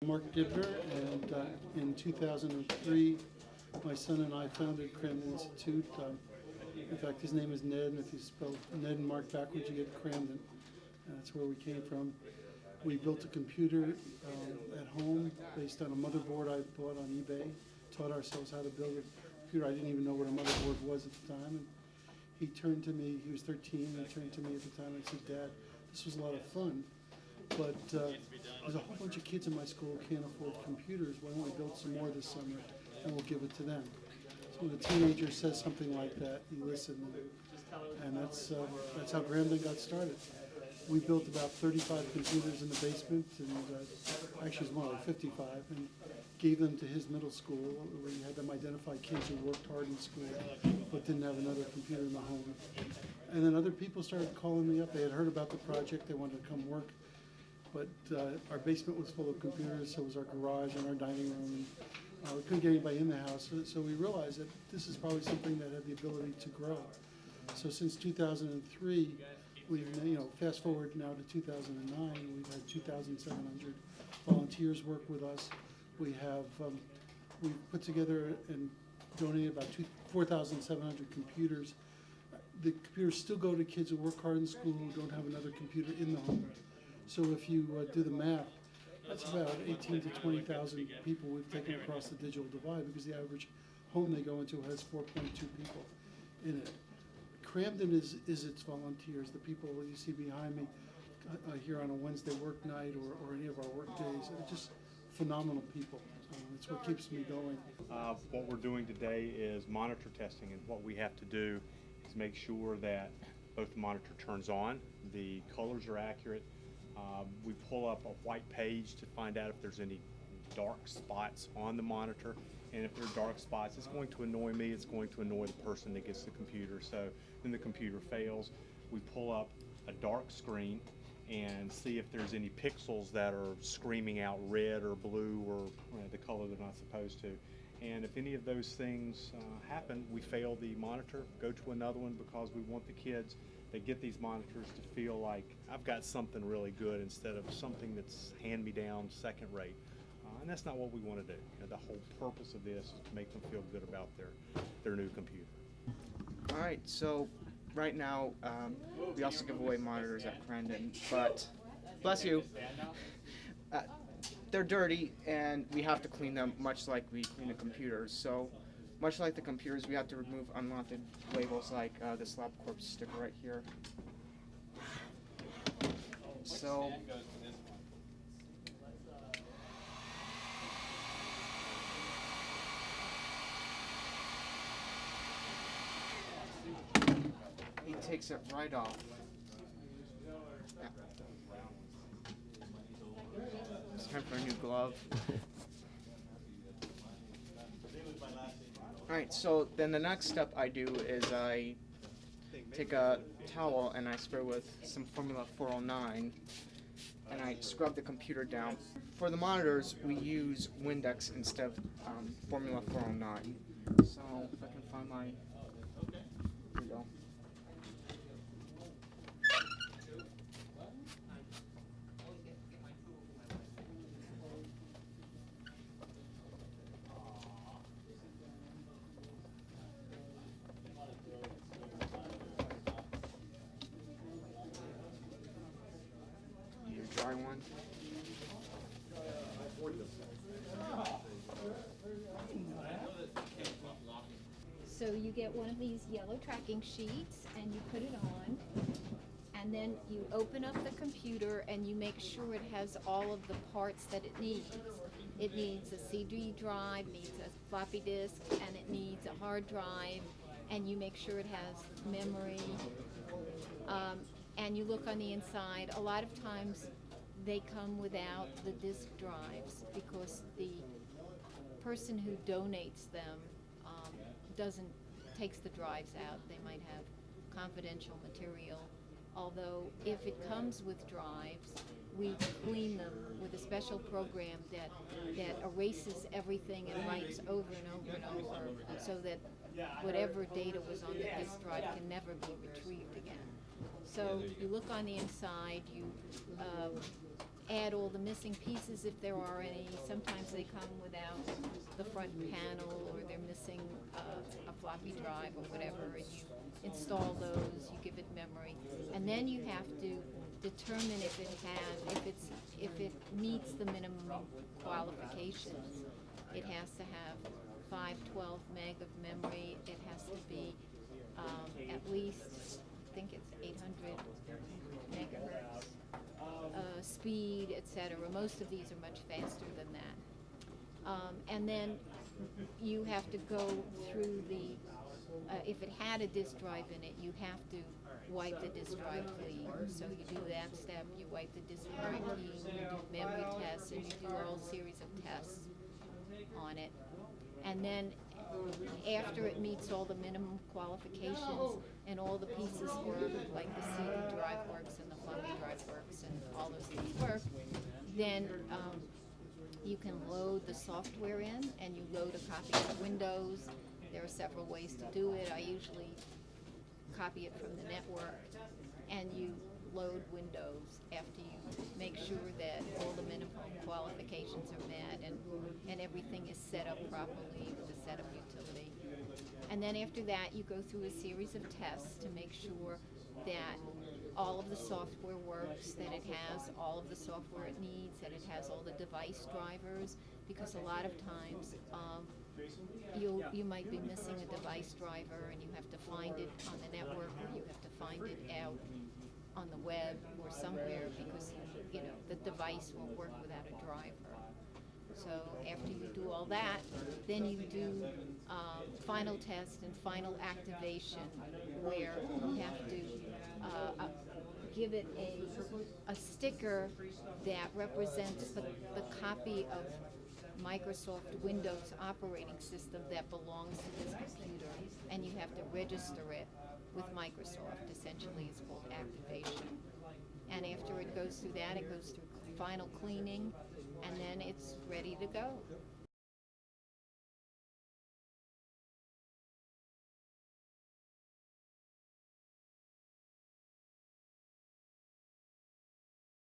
Mark Gibner, and in 2003, my son and I founded Kramden Institute. In fact, his name is Ned, and if you spell Ned and Mark backwards, you get Kramden. That's where we came from. We built a computer at home based on a motherboard I bought on eBay. Taught ourselves how to build a computer. I didn't even know what a motherboard was at the time. And he turned to me, he was 13, and he turned to me at the time and said, "Dad, this was a lot of fun, but there's a whole bunch of kids in my school who can't afford computers. Why don't we build some more this summer and we'll give it to them?" So when a teenager says something like that, you listen, and that's how Kramden got started. We built about 35 computers in the basement, and actually it's more like 55, and gave them to his middle school. We had them identify kids who worked hard in school but didn't have another computer in the home. And then other people started calling me up. They had heard about the project. They wanted to come work. But our basement was full of computers, so was our garage and our dining room. And, we couldn't get anybody in the house, so we realized that this is probably something that had the ability to grow. So since 2003, we've, fast forward now to 2009, we've had 2,700 volunteers work with us. We have we've put together and donated about 4,700 computers. The computers still go to kids who work hard in school who don't have another computer in the home. So if you do the math, that's about 18 to 20,000 people we've taken across the digital divide, because the average home they go into has 4.2 people in it. Kramden is its volunteers, the people you see behind me here on a Wednesday work night or any of our work days. They're just phenomenal people. It's what keeps me going. What we're doing today is monitor testing, and what we have to do is make sure that both the monitor turns on, the colors are accurate. We pull up a white page to find out if there's any dark spots on the monitor, and if there are dark spots, it's going to annoy me, it's going to annoy the person that gets the computer. So then the computer fails. We pull up a dark screen and see if there's any pixels that are screaming out red or blue or the color they're not supposed to. And if any of those things happen, we fail the monitor, go to another one, because we want the kids that get these monitors to feel like I've got something really good instead of something that's hand-me-down, second-rate. And that's not what we want to do. The whole purpose of this is to make them feel good about their new computer. All right, so right now we also give away monitors at Kramden, but bless you, they're dirty and we have to clean them much like we clean the computers. So much like the computers, we have to remove unwanted labels like this LabCorp sticker right here. So he takes it right off. Yeah. It's time for a new glove. Alright, so then the next step I do is I take a towel and I spray with some Formula 409 and I scrub the computer down. For the monitors, we use Windex instead of Formula 409. So if I can find my... Here we go. Dry one. So you get one of these yellow tracking sheets and you put it on, and then you open up the computer and you make sure it has all of the parts that it needs. It needs a CD drive, needs a floppy disk, and it needs a hard drive, and you make sure it has memory. And you look on the inside. A lot of times they come without the disk drives because the person who donates them takes the drives out. They might have confidential material. Although if it comes with drives, we clean them with a special program that erases everything and writes over and over and over, so that whatever data was on the disk drive can never be retrieved again. So you look on the inside, you add all the missing pieces if there are any. Sometimes they come without the front panel, or they're missing a floppy drive or whatever, and you install those, you give it memory, and then you have to determine if it meets the minimum qualifications. It has to have 512 meg of memory. It has to be at least, I think it's 800 megahertz speed, etc. Most of these are much faster than that. And then you have to go through the, if it had a disk drive in it, you have to wipe the disk drive clean. So you do that step, you wipe the disk drive clean, you do memory tests, and you do a whole series of tests on it. And then after it meets all the minimum qualifications and all the pieces work, like the CD drive works and the floppy drive works and all those things work, then you can load the software in, and you load a copy of Windows. There are several ways to do it. I usually copy it from the network, and you load Windows after you make sure that all the minimum qualifications are met and everything is set up properly with the setup utility. And then after that, you go through a series of tests to make sure that all of the software works, that it has all of the software it needs, that it has all the device drivers, because a lot of times you might be missing a device driver, and you have to find it on the network, or you have to find it out on the web or somewhere, because the device won't work without a driver. So after you do all that, then you do final test and final activation, where you have to give it a sticker that represents the copy of Microsoft Windows operating system that belongs to this computer, and you have to register it with Microsoft. Essentially, it's called activation. And after it goes through that, it goes through final cleaning, and then it's ready to go.